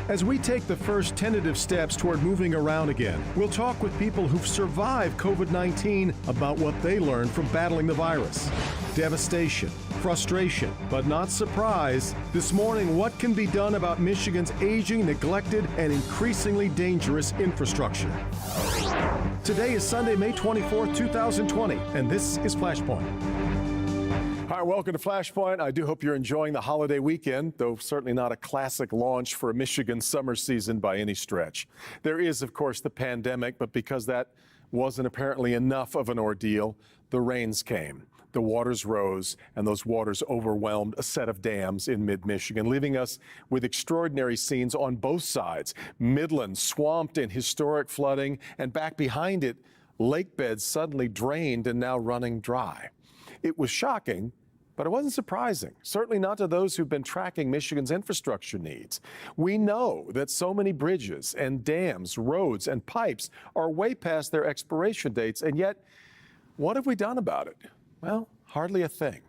As we take the first tentative steps toward moving around again, we'll talk with people who've survived COVID-19 about what they learned from battling the virus. Devastation, frustration, but not surprise. This morning, what can be done about Michigan's aging, neglected, and increasingly dangerous infrastructure? Today is Sunday, May 24th, 2020, and this is Flashpoint. Hi, welcome to Flashpoint. I do hope you're enjoying the holiday weekend, though certainly not a classic launch for a Michigan summer season by any stretch. There is, of course, the pandemic, but because that wasn't apparently enough of an ordeal, the rains came. The waters rose, and those waters overwhelmed a set of dams in mid-Michigan, leaving us with extraordinary scenes on both sides. Midland swamped in historic flooding, and back behind it, lake beds suddenly drained and now running dry. It was shocking, but it wasn't surprising, certainly not to those who've been tracking Michigan's infrastructure needs. We know that so many bridges and dams, roads and pipes are way past their expiration dates, and yet, what have we done about it? Well, hardly a thing.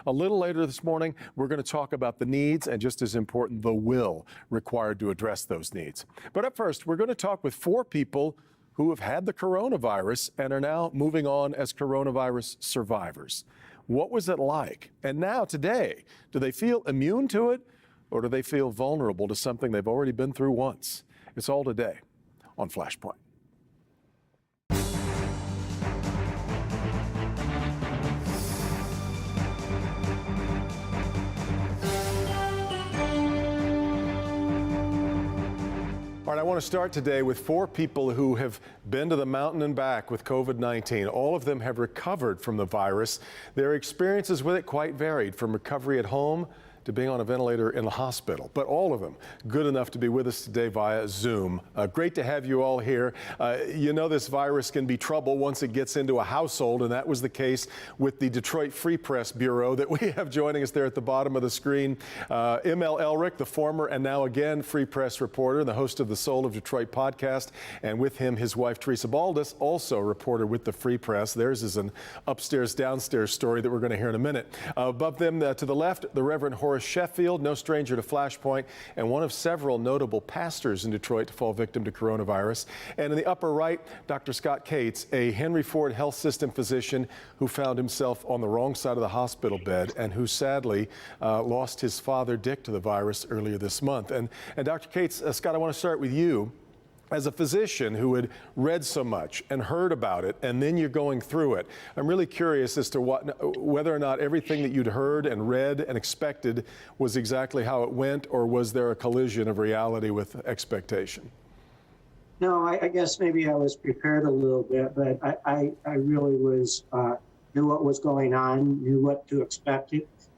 A little later this morning, we're going to talk about the needs and, just as important, the will required to address those needs. But up first, we're going to talk with 4 people who have had the coronavirus and are now moving on as coronavirus survivors. What was it like? And now, today, do they feel immune to it, or do they feel vulnerable to something they've already been through once? It's all today on Flashpoint. All right, I want to start today with 4 people who have been to the mountain and back with COVID-19. All of them have recovered from the virus. Their experiences with it quite varied, from recovery at home to being on a ventilator in the hospital. But all of them good enough to be with us today via Zoom. Great to have you all here. You know this virus can be trouble once it gets into a household, and that was the case with the Detroit Free Press Bureau that we have joining us there at the bottom of the screen. M.L. Elric, the former and now again Free Press reporter, the host of the Soul of Detroit podcast, and with him his wife Teresa Baldus, also a reporter with the Free Press. Theirs is an upstairs downstairs story that we're going to hear in a minute. Above them to the left, the Reverend Horace Sheffield, no stranger to Flashpoint, and one of several notable pastors in Detroit to fall victim to coronavirus. And in the upper right, Dr. Scott Cates, a Henry Ford Health System physician who found himself on the wrong side of the hospital bed and who sadly lost his father, Dick, to the virus earlier this month. And Dr. Cates, Scott, I want to start with you. As a physician who had read so much and heard about it, and then you're going through it, I'm really curious as to whether or not everything that you'd heard and read and expected was exactly how it went, or was there a collision of reality with expectation? No, I guess maybe I was prepared a little bit, but I really was knew what was going on, knew what to expect.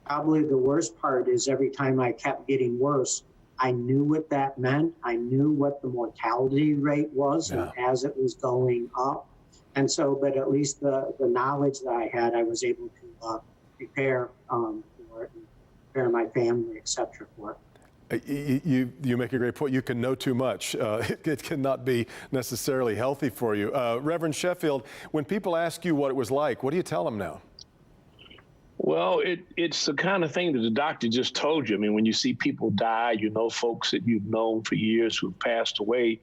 Probably the worst part is every time I kept getting worse, I knew what that meant. I knew what the mortality rate was, and as it was going up. And so, but at least the knowledge that I had, I was able to prepare for it, and prepare my family, et cetera, for it. You make a great point. You can know too much. It cannot be necessarily healthy for you. Reverend Sheffield, when people ask you what it was like, what do you tell them now? Well, it's the kind of thing that the doctor just told you. I mean, when you see people die, you know, folks that you've known for years who've passed away,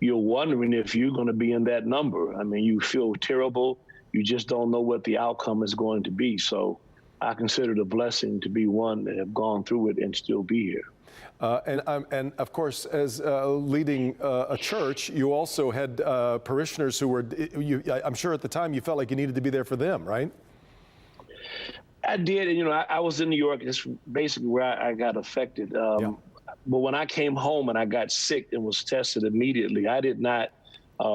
you're wondering if you're going to be in that number. I mean, you feel terrible. You just don't know what the outcome is going to be. So I consider it a blessing to be one that have gone through it and still be here. And of course, as leading a church, you also had parishioners who were, I'm sure at the time you felt like you needed to be there for them, right? I did. And, you know, I was in New York. It's basically where I got affected. But when I came home and I got sick and was tested immediately, I did not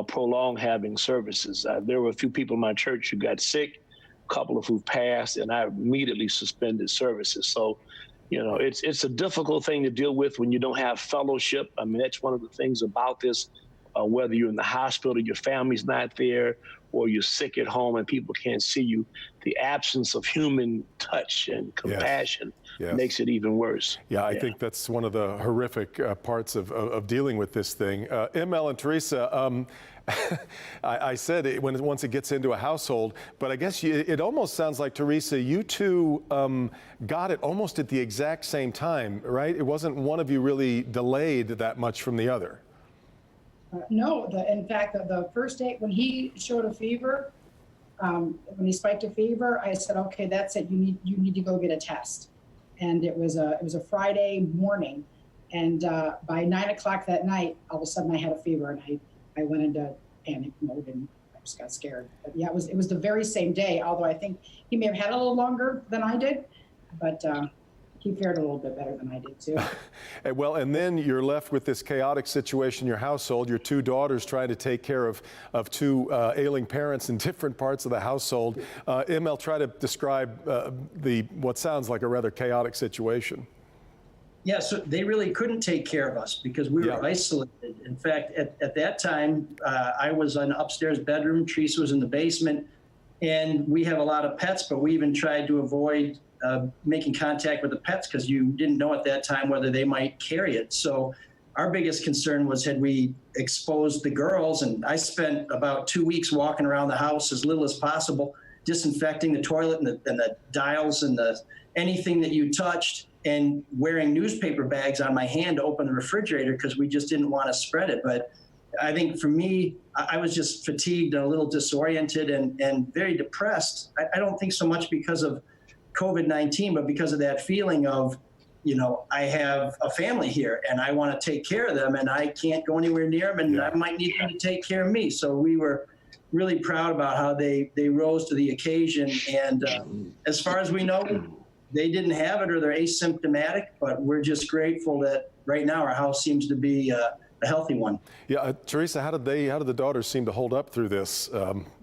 prolong having services. There were a few people in my church who got sick, a couple of who passed, and I immediately suspended services. So, you know, it's a difficult thing to deal with when you don't have fellowship. I mean, that's one of the things about this, whether you're in the hospital, your family's not there, or you're sick at home and people can't see you, the absence of human touch and compassion makes it even worse. Yeah, I think that's one of the horrific parts of dealing with this thing. ML and Teresa, I said once it gets into a household, but I guess it almost sounds like, Teresa, you two got it almost at the exact same time, right? It wasn't one of you really delayed that much from the other. No, in fact, the first day when he showed a fever, when he spiked a fever, I said, okay, that's it. You need to go get a test. And it was a Friday morning. And by 9 o'clock that night, all of a sudden I had a fever, and I went into panic mode and I just got scared. But yeah, it was the very same day, although I think he may have had a little longer than I did, but he fared a little bit better than I did too. Well, and then you're left with this chaotic situation in your household, your two daughters trying to take care of two ailing parents in different parts of the household. ML, try to describe what sounds like a rather chaotic situation. Yeah, so they really couldn't take care of us because we were isolated. In fact, at that time, I was in an upstairs bedroom, Teresa was in the basement, and we have a lot of pets, but we even tried to avoid making contact with the pets because you didn't know at that time whether they might carry it. So our biggest concern was, had we exposed the girls? And I spent about 2 weeks walking around the house as little as possible, disinfecting the toilet and the dials and anything that you touched, and wearing newspaper bags on my hand to open the refrigerator because we just didn't want to spread it. But I think for me, I was just fatigued and a little disoriented and very depressed. I don't think so much because of COVID-19, but because of that feeling of, I have a family here and I want to take care of them and I can't go anywhere near them, and I might need them to take care of me. So we were really proud about how they rose to the occasion. And as far as we know, they didn't have it or they're asymptomatic, but we're just grateful that right now our house seems to be a healthy one. Yeah, Teresa, how did the daughters seem to hold up through this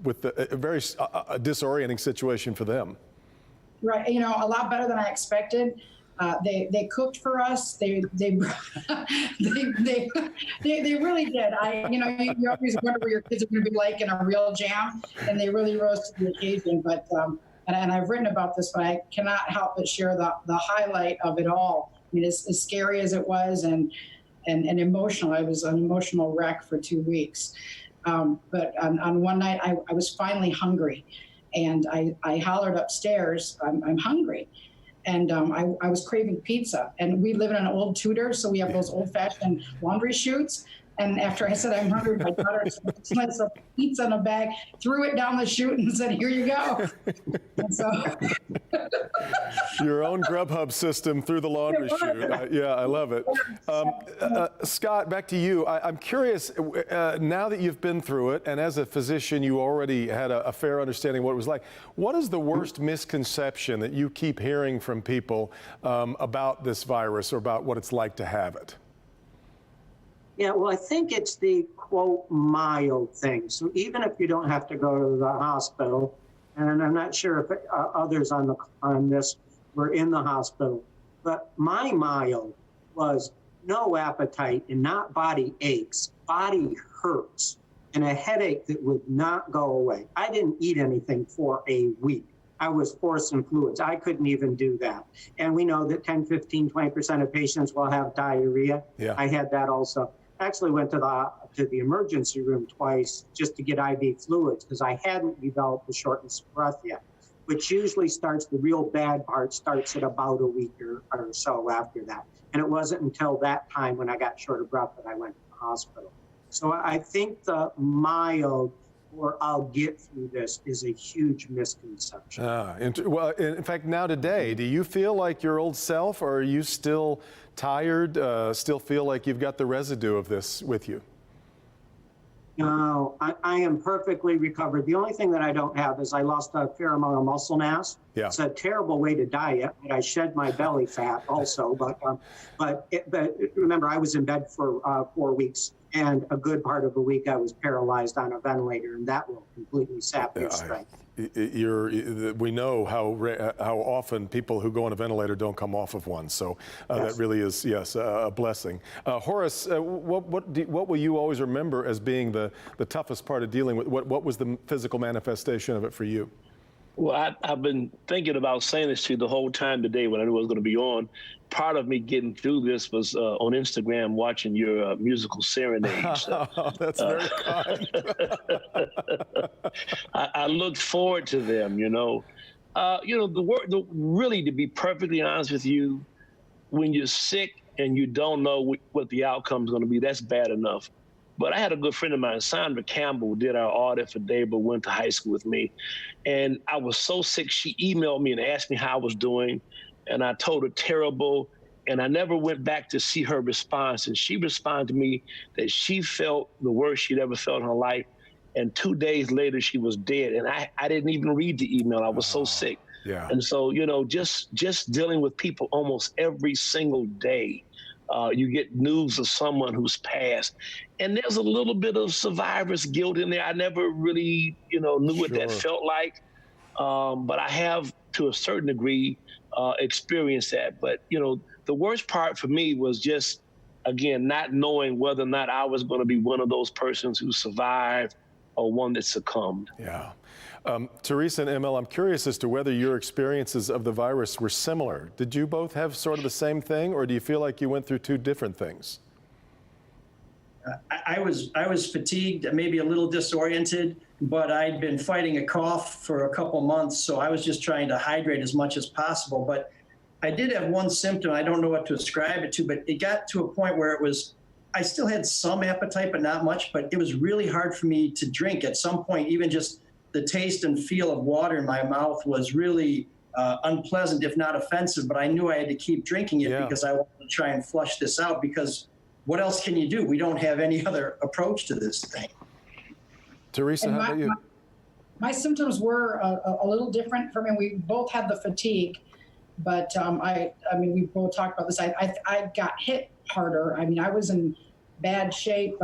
with a very disorienting situation for them? Right, a lot better than I expected. They cooked for us. They really did. You always wonder what your kids are going to be like in a real jam, and they really rose to the occasion. But and I've written about this, but I cannot help but share the highlight of it all. I mean, as scary as it was, and emotional. I was an emotional wreck for 2 weeks. But on one night, I was finally hungry. And I hollered upstairs, I'm hungry. And I was craving pizza. And we live in an old Tudor, so we have those old-fashioned laundry chutes. And after I said I'm hungry, my daughter sliced a pizza in a bag, threw it down the chute, and said, "Here you go." And so your own Grubhub system through the laundry chute. Yeah, I love it. Scott, back to you. I'm curious, now that you've been through it, and as a physician, you already had a fair understanding of what it was like. What is the worst misconception that you keep hearing from people about this virus or about what it's like to have it? Yeah, well, I think it's the, quote, mild thing. So even if you don't have to go to the hospital, and I'm not sure if others on this were in the hospital, but my mild was no appetite and not body aches, body hurts, and a headache that would not go away. I didn't eat anything for a week. I was forcing fluids. I couldn't even do that. And we know that 10, 15, 20% of patients will have diarrhea. Yeah. I had that also. Actually went to the emergency room twice just to get IV fluids because I hadn't developed the shortness of breath yet, which usually starts, the real bad part starts at about a week or so after that. And it wasn't until that time when I got short of breath that I went to the hospital. So I think the mild, or I'll get through this, is a huge misconception. Well, in fact, now today, do you feel like your old self, or are you still tired, still feel like you've got the residue of this with you? No, I am perfectly recovered. The only thing that I don't have is I lost a fair amount of muscle mass. Yeah. It's a terrible way to diet, but I shed my belly fat also. But remember, I was in bed for 4 weeks, and a good part of a week I was paralyzed on a ventilator, and that will completely sap your strength. we know how often people who go on a ventilator don't come off of one. So that really is, yes, a blessing. Horace, what will you always remember as being the toughest part of dealing with? What was the physical manifestation of it for you? Well, I've been thinking about saying this to you the whole time today when I knew I was going to be on. Part of me getting through this was on Instagram watching your musical serenades. That's very kind. I looked forward to them, really, to be perfectly honest with you, when you're sick and you don't know what the outcome is going to be, that's bad enough. But I had a good friend of mine, Sandra Campbell, did our audit for Dable, went to high school with me. And I was so sick, she emailed me and asked me how I was doing. And I told her terrible. And I never went back to see her response. And she responded to me that she felt the worst she'd ever felt in her life. And 2 days later, she was dead. And I didn't even read the email. I was so sick. Yeah. And so, just dealing with people almost every single day. You get news of someone who's passed. And there's a little bit of survivor's guilt in there. I never really, knew what that felt like. But I have, to a certain degree, experienced that. But, the worst part for me was just, again, not knowing whether or not I was going to be one of those persons who survived or one that succumbed. Yeah. Teresa and ML, I'm curious as to whether your experiences of the virus were similar. Did you both have sort of the same thing, or do you feel like you went through two different things? I was fatigued, maybe a little disoriented, but I'd been fighting a cough for a couple months, so I was just trying to hydrate as much as possible. But I did have one symptom. I don't know what to ascribe it to, but it got to a point where I still had some appetite, but not much. But it was really hard for me to drink. At some point, even just the taste and feel of water in my mouth was really unpleasant, if not offensive. But I knew I had to keep drinking it because I wanted to try and flush this out, because what else can you do? We don't have any other approach to this thing. Teresa, how about you? My symptoms were a little different for me. We both had the fatigue, but we both talked about this. I got hit harder. I was in bad shape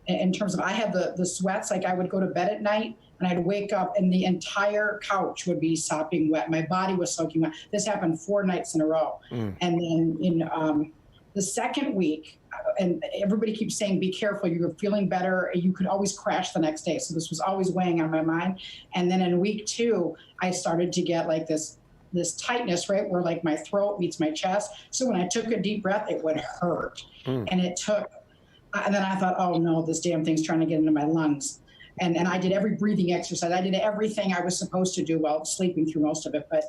in terms of, I had the sweats. Like, I would go to bed at night and I'd wake up and the entire couch would be sopping wet. My body was soaking wet. This happened 4 nights in a row. And then in the second week, and everybody keeps saying, be careful, you're feeling better. You could always crash the next day. So this was always weighing on my mind. And then in week 2, I started to get like this tightness, right, where like my throat meets my chest. So when I took a deep breath, it would hurt. And it took, and then I thought, oh no, this damn thing's trying to get into my lungs. And I did every breathing exercise. I did everything I was supposed to do while sleeping through most of it. But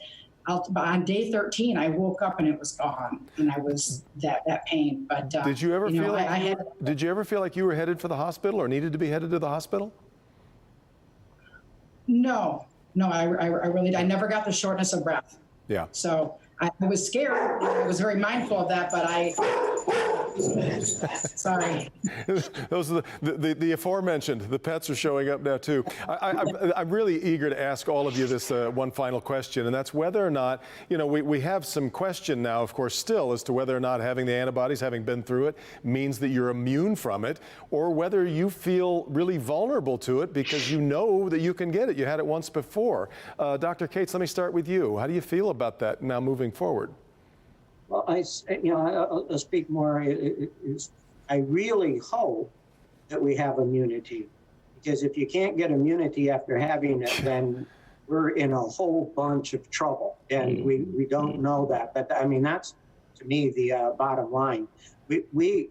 on day 13, I woke up and it was gone, and I was that pain. But did you ever did you ever feel like you were headed for the hospital or needed to be headed to the hospital? No, I really, I never got the shortness of breath. Yeah. So I was scared. I was very mindful of that, but sorry. Those are the aforementioned. The pets are showing up now too. I'm really eager to ask all of you this one final question, and that's whether or not, we have some question now, of course, still as to whether or not having the antibodies, having been through it, means that you're immune from it, or whether you feel really vulnerable to it because you know that you can get it. You had it once before. Dr. Cates, let me start with you. How do you feel about that now moving forward? Well, I'll speak more. I really hope that we have immunity, because if you can't get immunity after having it, then we're in a whole bunch of trouble, and we don't know that. But that's, to me, the bottom line. We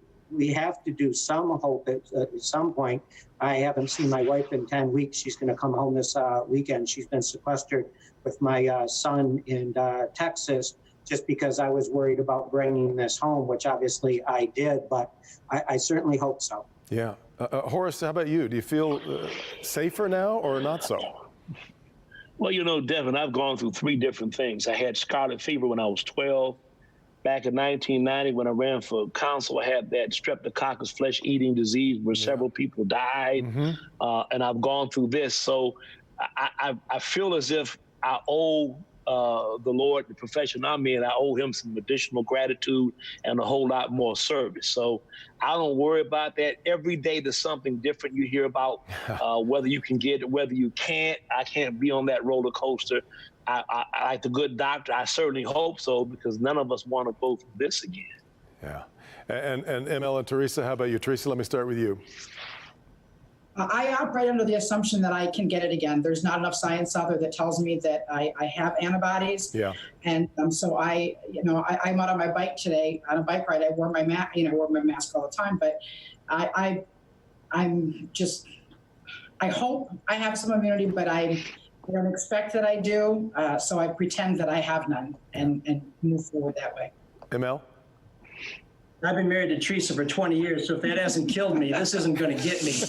have to do some hope at some point. I haven't seen my wife in 10 weeks. She's going to come home this weekend. She's been sequestered with my son in Texas, just because I was worried about bringing this home, which obviously I did, but I certainly hope so. Yeah. Horace, how about you? Do you feel safer now or not so? Well, Devin, I've gone through 3 different things. I had scarlet fever when I was 12. Back in 1990, when I ran for council, I had that streptococcus flesh-eating disease where several people died, and I've gone through this. So I feel as if I owe the Lord, the profession I'm in, I owe him some additional gratitude and a whole lot more service. So I don't worry about that. Every day there's something different you hear about, whether you can get it, whether you can't. I can't be on that roller coaster. I like the good doctor, I certainly hope so, because none of us want to go through this again. Yeah. And ML and Teresa, how about you? Teresa, let me start with you. I operate under the assumption that I can get it again. There's not enough science out there that tells me that I have antibodies. Yeah. And so I'm out on my bike today on a bike ride. I wore my mask, I wear my mask all the time. But I hope I have some immunity, but I don't expect that I do. So I pretend that I have none and move forward that way. ML? I've been married to Teresa for 20 years, so if that hasn't killed me, this isn't going to get me.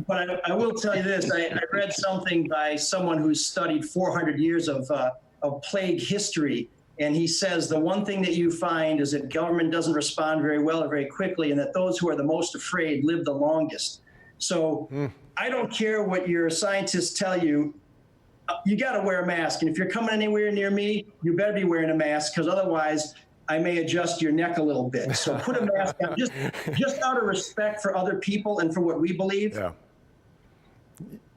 But I will tell you this. I read something by someone who's studied 400 years of plague history, and he says the one thing that you find is that government doesn't respond very well or very quickly, and that those who are the most afraid live the longest. So I don't care what your scientists tell you. You got to wear a mask, and if you're coming anywhere near me, you better be wearing a mask, because otherwise I may adjust your neck a little bit. So put a mask on, just out of respect for other people and for what we believe. Yeah.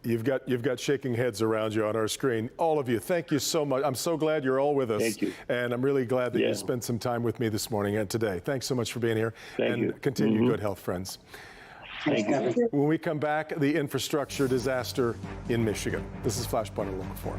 You've got shaking heads around you on our screen. All of you, thank you so much. I'm so glad you're all with us. Thank you. And I'm really glad that you spent some time with me this morning and today. Thanks so much for being here. Thank you. Continue good health, friends. Thank you. When we come back, the infrastructure disaster in Michigan. This is Flashpoint at Local 4.